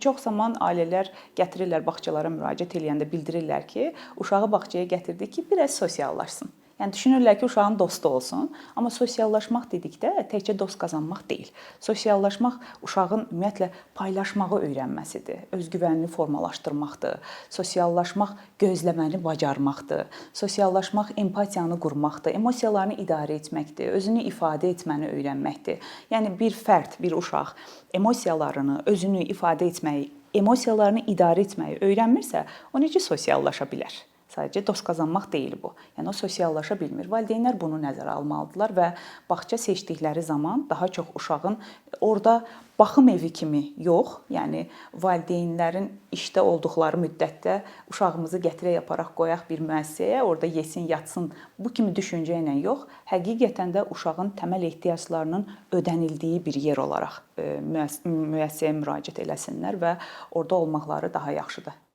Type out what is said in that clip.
Çox zaman ailələr gətirirlər bağçalara müraciət edəndə bildirirlər ki, uşağı bağçaya gətirdik ki, biraz sosiallaşsın. Yəni düşünürlər ki, uşağın dostu olsun, amma sosiallaşmaq dedikdə təkcə dost qazanmaq deyil. Sosiallaşmaq uşağın ümumiyyətlə paylaşmağı öyrənməsidir, özgüvənini formalaşdırmaqdır. Sosiallaşmaq gözləməni bacarmaqdır. Sosiallaşmaq empatiyanı qurmaqdır, emosiyalarını idarə etməkdir, özünü ifadə etməni öyrənməkdir. Yəni bir fərd, bir uşaq emosiyalarını, özünü ifadə etməyi, emosiyalarını idarə etməyi öyrənmirsə, o necə sosiallaşa bilər? Sadəcə dost qazanmaq deyil bu. Yəni o sosiallaşa bilmir. Valideynlər bunu nəzərə almalıdırlar və bağça seçdikləri zaman daha çox uşağın orada baxım evi kimi yox, yəni valideynlərin işdə olduqları müddətdə uşağımızı gətirək aparaq qoyaq bir müəssisəyə, orada yesin, yatsın, bu kimi düşüncə ilə yox, həqiqətən də uşağın təməl ehtiyaclarının ödənildiyi bir yer olaraq müəssisəyə müraciət eləsinlər və orada olmaqları daha yaxşıdır.